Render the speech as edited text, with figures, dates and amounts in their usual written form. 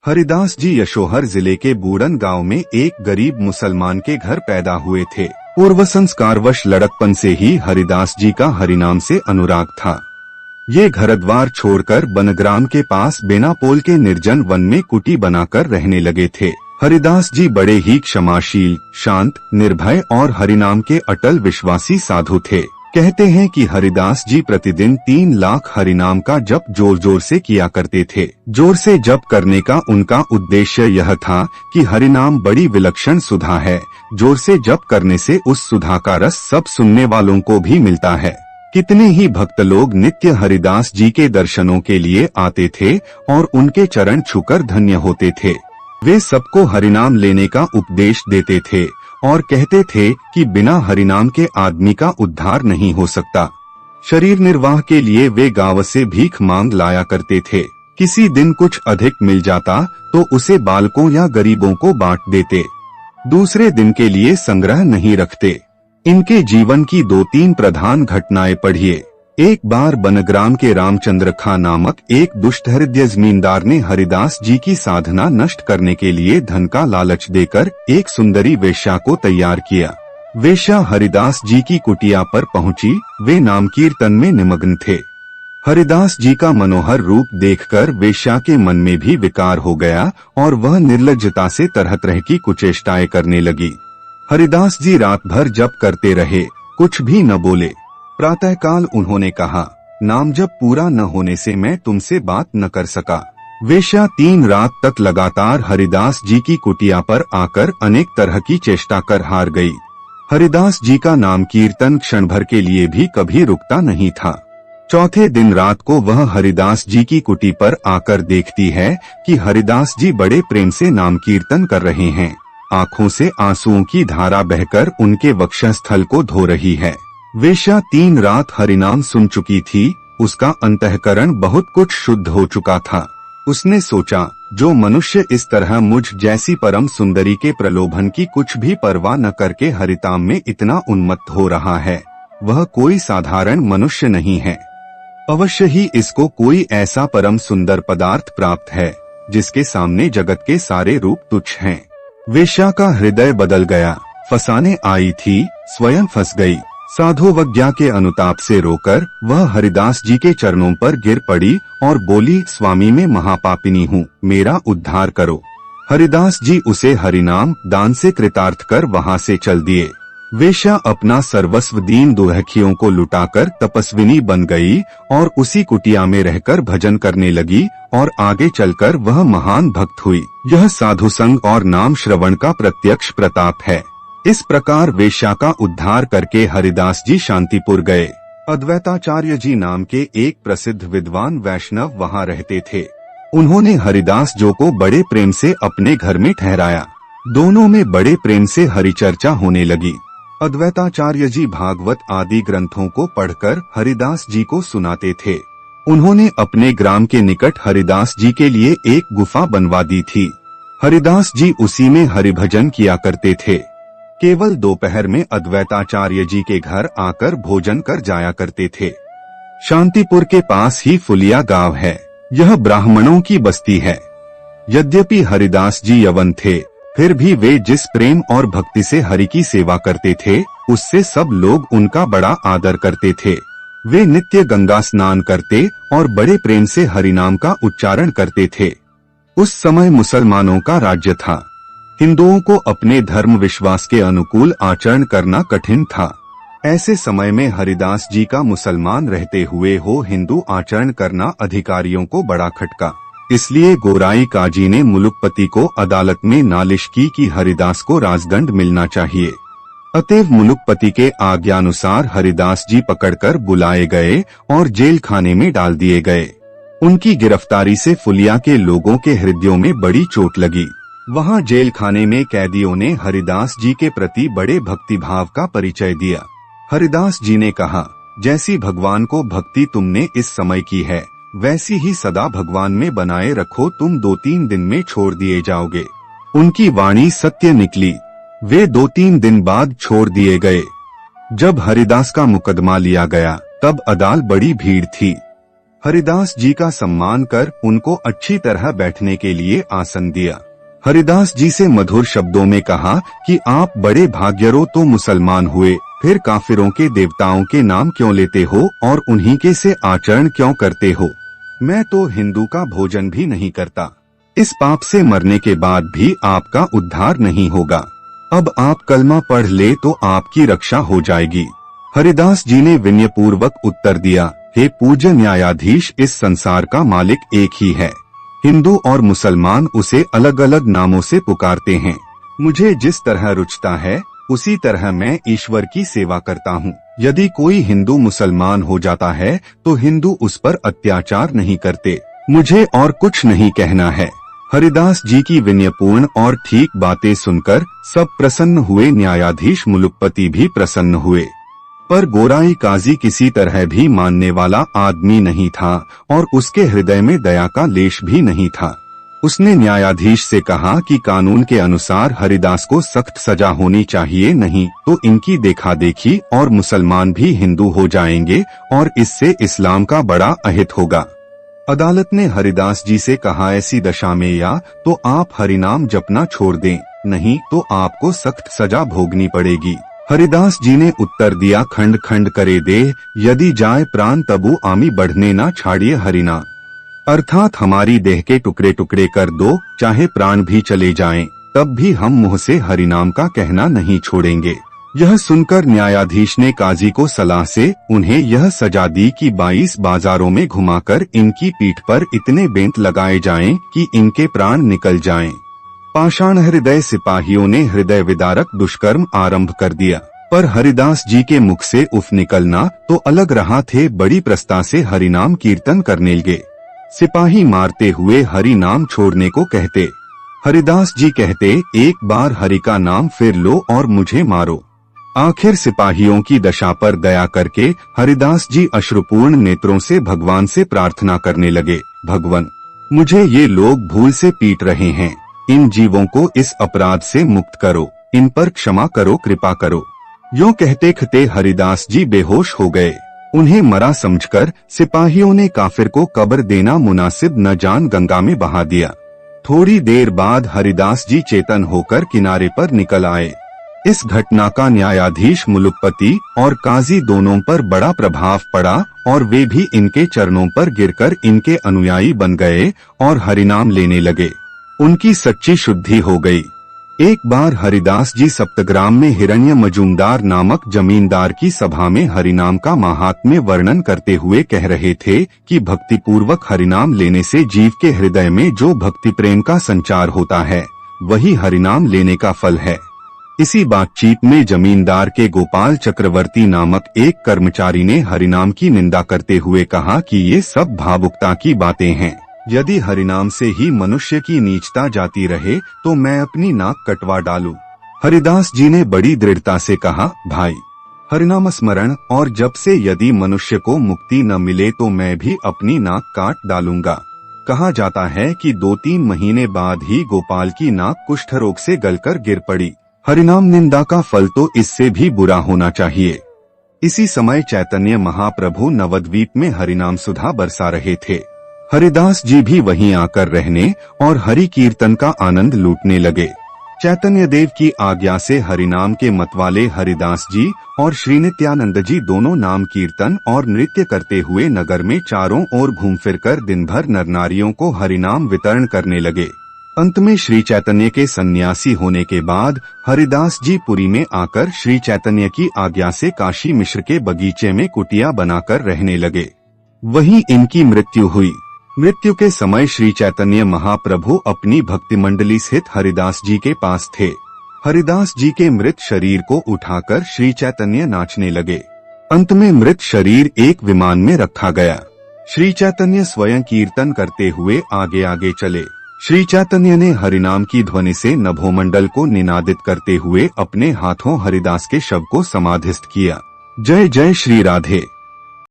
हरिदास जी यशोहर जिले के बूढ़न गांव में एक गरीब मुसलमान के घर पैदा हुए थे। पूर्व संस्कारवश लड़कपन से ही हरिदास जी का हरिनाम से अनुराग था। ये घरद्वार छोड़कर बनग्राम के पास बेनापोल के निर्जन वन में कुटी बनाकर रहने लगे थे। हरिदास जी बड़े ही क्षमाशील, शांत, निर्भय और हरिनाम के अटल विश्वासी साधु थे। कहते हैं कि हरिदास जी प्रतिदिन 3 लाख हरिनाम का जप जोर जोर से किया करते थे। जोर से जप करने का उनका उद्देश्य यह था कि हरिनाम बड़ी विलक्षण सुधा है। जोर से जप करने से उस सुधा का रस सब सुनने वालों को भी मिलता है। कितने ही भक्त लोग नित्य हरिदास जी के दर्शनों के लिए आते थे और उनके चरण छूकर धन्य होते थे। वे सबको हरिनाम लेने का उपदेश देते थे और कहते थे कि बिना हरिनाम के आदमी का उद्धार नहीं हो सकता। शरीर निर्वाह के लिए वे गांव से भीख मांग लाया करते थे। किसी दिन कुछ अधिक मिल जाता तो उसे बालकों या गरीबों को बांट देते। दूसरे दिन के लिए संग्रह नहीं रखते। इनके जीवन की 2-3 प्रधान घटनाएं पढ़िए। एक बार बनग्राम के रामचंद्र खां नामक एक दुष्ट हृदय जमींदार ने हरिदास जी की साधना नष्ट करने के लिए धन का लालच देकर एक सुंदरी वेश्या को तैयार किया। वेश्या हरिदास जी की कुटिया पर पहुंची। वे नाम कीर्तन में निमग्न थे। हरिदास जी का मनोहर रूप देखकर वेश्या के मन में भी विकार हो गया और वह निर्लज्जता से तरह तरह की कुचेष्टाएं करने लगी। हरिदास जी रात भर जप करते रहे, कुछ भी न बोले। प्रातःकाल उन्होंने कहा, नाम जप पूरा न होने से मैं तुमसे बात न कर सका। वेश्या 3 रात तक लगातार हरिदास जी की कुटिया पर आकर अनेक तरह की चेष्टा कर हार गई। हरिदास जी का नाम कीर्तन क्षण भर के लिए भी कभी रुकता नहीं था। चौथे दिन रात को वह हरिदास जी की कुटी पर आकर देखती है कि हरिदास जी बड़े प्रेम से नाम कीर्तन कर रहे हैं। आंखों से आंसुओं की धारा बहकर उनके वक्षस्थल को धो रही है। वेश्या 3 रात हरिनाम सुन चुकी थी। उसका अंतःकरण बहुत कुछ शुद्ध हो चुका था। उसने सोचा, जो मनुष्य इस तरह मुझ जैसी परम सुंदरी के प्रलोभन की कुछ भी परवाह न करके हरिताम में इतना उन्मत्त हो रहा है, वह कोई साधारण मनुष्य नहीं है। अवश्य ही इसको कोई ऐसा परम सुंदर पदार्थ प्राप्त है जिसके सामने जगत के सारे रूप तुच्छ हैं। वेश्या का हृदय बदल गया। फंसाने आई थी, स्वयं फंस गई। साधुवज्ञा के अनुताप से रोकर वह हरिदास जी के चरणों पर गिर पड़ी और बोली, स्वामी मैं महापापिनी हूँ, मेरा उद्धार करो। हरिदास जी उसे हरिनाम दान से कृतार्थ कर वहाँ से चल दिए। वेश्या अपना सर्वस्व दीन दुर्हखियों को लुटाकर तपस्विनी बन गई और उसी कुटिया में रहकर भजन करने लगी और आगे चलकर वह महान भक्त हुई। यह साधु संग और नाम श्रवण का प्रत्यक्ष प्रताप है। इस प्रकार वेश्या का उद्धार करके हरिदास जी शांतिपुर गए। अद्वैताचार्य जी नाम के एक प्रसिद्ध विद्वान वैष्णव वहाँ रहते थे। उन्होंने हरिदास जी को बड़े प्रेम से अपने घर में ठहराया। दोनों में बड़े प्रेम से हरिचर्चा होने लगी। अद्वैताचार्य जी भागवत आदि ग्रंथों को पढ़कर हरिदास जी को सुनाते थे। उन्होंने अपने ग्राम के निकट हरिदास जी के लिए एक गुफा बनवा दी थी। हरिदास जी उसी में हरिभजन किया करते थे। केवल दोपहर में अद्वैताचार्य जी के घर आकर भोजन कर जाया करते थे। शांतिपुर के पास ही फुलिया गांव है। यह ब्राह्मणों की बस्ती है। यद्यपि हरिदास जी यवन थे, फिर भी वे जिस प्रेम और भक्ति से हरि की सेवा करते थे, उससे सब लोग उनका बड़ा आदर करते थे। वे नित्य गंगा स्नान करते और बड़े प्रेम से हरिनाम का उच्चारण करते थे। उस समय मुसलमानों का राज्य था। हिंदुओं को अपने धर्म विश्वास के अनुकूल आचरण करना कठिन था। ऐसे समय में हरिदास जी का मुसलमान रहते हुए हो हिंदू आचरण करना अधिकारियों को बड़ा खटका। इसलिए गोराई काजी ने मुलुकपति को अदालत में नालिश की कि हरिदास को राजदंड मिलना चाहिए। अतएव मुलुकपति के आज्ञानुसार हरिदास जी पकड़कर बुलाए गए और जेल खाने में डाल दिए गए। उनकी गिरफ्तारी से फुलिया के लोगों के हृदयों में बड़ी चोट लगी। वहाँ जेल खाने में कैदियों ने हरिदास जी के प्रति बड़े भक्तिभाव का परिचय दिया। हरिदास जी ने कहा, जैसी भगवान को भक्ति तुमने इस समय की है, वैसी ही सदा भगवान में बनाए रखो, तुम 2-3 दिन में छोड़ दिए जाओगे। उनकी वाणी सत्य निकली। वे 2-3 दिन बाद छोड़ दिए गए। जब हरिदास का मुकदमा लिया गया तब अदालत बड़ी भीड़ थी। हरिदास जी का सम्मान कर उनको अच्छी तरह बैठने के लिए आसन दिया। हरिदास जी से मधुर शब्दों में कहा कि आप बड़े भाग्यरो तो मुसलमान हुए, फिर काफिरों के देवताओं के नाम क्यों लेते हो और उन्हीं के से आचरण क्यों करते हो? मैं तो हिंदू का भोजन भी नहीं करता। इस पाप से मरने के बाद भी आपका उद्धार नहीं होगा। अब आप कलमा पढ़ ले तो आपकी रक्षा हो जाएगी। हरिदास जी ने विनयपूर्वक उत्तर दिया, हे पूज्य न्यायाधीश, इस संसार का मालिक एक ही है। हिंदू और मुसलमान उसे अलग अलग नामों से पुकारते हैं। मुझे जिस तरह रुचता है उसी तरह मैं ईश्वर की सेवा करता हूँ। यदि कोई हिंदू मुसलमान हो जाता है तो हिंदू उस पर अत्याचार नहीं करते। मुझे और कुछ नहीं कहना है। हरिदास जी की विनयपूर्ण और ठीक बातें सुनकर सब प्रसन्न हुए। न्यायाधीश मुलुकपति भी प्रसन्न हुए। पर गोराई काजी किसी तरह भी मानने वाला आदमी नहीं था और उसके हृदय में दया का लेश भी नहीं था। उसने न्यायाधीश से कहा कि कानून के अनुसार हरिदास को सख्त सजा होनी चाहिए, नहीं तो इनकी देखा देखी और मुसलमान भी हिंदू हो जाएंगे और इससे इस्लाम का बड़ा अहित होगा। अदालत ने हरिदास जी से कहा, ऐसी दशा में या तो आप हरिनाम जपना छोड़ दें, नहीं तो आपको सख्त सजा भोगनी पड़ेगी। हरिदास जी ने उत्तर दिया, खंड खंड करे देह, यदि जाए प्राण तबु आमी बढ़ने ना छाड़िए हरिनाम। अर्थात हमारी देह के टुकड़े टुकड़े कर दो, चाहे प्राण भी चले जाएं, तब भी हम मुंह से हरिनाम का कहना नहीं छोड़ेंगे। यह सुनकर न्यायाधीश ने काजी को सलाह से उन्हें यह सजा दी कि 22 बाजारों में घुमाकर इनकी पीठ पर इतने बेंत लगाए जाएं कि इनके प्राण निकल जाएं। पाषाण हृदय सिपाहियों ने हृदय विदारक दुष्कर्म आरंभ कर दिया, पर हरिदास जी के मुख से उफ निकलना तो अलग रहा थे। बड़ी प्रस्ता से हरिनाम कीर्तन करने लगे। सिपाही मारते हुए हरि नाम छोड़ने को कहते। हरिदास जी कहते, एक बार हरि का नाम फिर लो और मुझे मारो। आखिर सिपाहियों की दशा पर दया करके हरिदास जी अश्रुपूर्ण नेत्रों से भगवान से प्रार्थना करने लगे, भगवान, मुझे ये लोग भूल से पीट रहे हैं, इन जीवों को इस अपराध से मुक्त करो, इन पर क्षमा करो, कृपा करो। यूं कहते कहते हरिदास जी बेहोश हो गए। उन्हें मरा समझकर सिपाहियों ने काफिर को कब्र देना मुनासिब न जान गंगा में बहा दिया। थोड़ी देर बाद हरिदास जी चेतन होकर किनारे पर निकल आए। इस घटना का न्यायाधीश मुलुकपति और काजी दोनों पर बड़ा प्रभाव पड़ा और वे भी इनके चरणों पर गिरकर इनके अनुयायी बन गए और हरिनाम लेने लगे। उनकी सच्ची शुद्धि हो गई। एक बार हरिदास जी सप्तग्राम में हिरण्य मजूमदार नामक जमींदार की सभा में हरिनाम का महात्म्य वर्णन करते हुए कह रहे थे कि भक्तिपूर्वक हरिनाम लेने से जीव के हृदय में जो भक्ति प्रेम का संचार होता है वही हरिनाम लेने का फल है। इसी बातचीत में जमींदार के गोपाल चक्रवर्ती नामक एक कर्मचारी ने हरिनाम की निंदा करते हुए कहा कि ये सब भावुकता की बातें हैं। यदि हरिनाम से ही मनुष्य की नीचता जाती रहे तो मैं अपनी नाक कटवा डालूं। हरिदास जी ने बड़ी दृढ़ता से कहा, भाई, हरिनाम स्मरण और जब से यदि मनुष्य को मुक्ति न मिले तो मैं भी अपनी नाक काट डालूंगा। कहा जाता है कि 2-3 महीने बाद ही गोपाल की नाक कुष्ठ रोग से गलकर गिर पड़ी। हरिनाम निंदा का फल तो इससे भी बुरा होना चाहिए। इसी समय चैतन्य महाप्रभु नवद्वीप में हरिनाम सुधा बरसा रहे थे। हरिदास जी भी वहीं आकर रहने और हरि कीर्तन का आनंद लूटने लगे। चैतन्य देव की आज्ञा से हरिनाम के मतवाले हरिदास जी और श्री नित्यानंद जी दोनों नाम कीर्तन और नृत्य करते हुए नगर में चारों ओर घूम फिरकर दिन भर नर नारियों को हरिनाम वितरण करने लगे। अंत में श्री चैतन्य के सन्यासी होने के बाद हरिदास जी पुरी में आकर श्री चैतन्य की आज्ञा से काशी मिश्र के बगीचे में कुटिया बनाकर रहने लगे। वहीं इनकी मृत्यु हुई। मृत्यु के समय श्री चैतन्य महाप्रभु अपनी भक्ति मंडली स्थित हरिदास जी के पास थे। हरिदास जी के मृत शरीर को उठाकर श्री चैतन्य नाचने लगे। अंत में मृत शरीर एक विमान में रखा गया। श्री चैतन्य स्वयं कीर्तन करते हुए आगे आगे चले। श्री चैतन्य ने हरिनाम की ध्वनि से नभोमंडल को निनादित करते हुए अपने हाथों हरिदास के शव को समाधिस्थ किया। जय जय श्री राधे।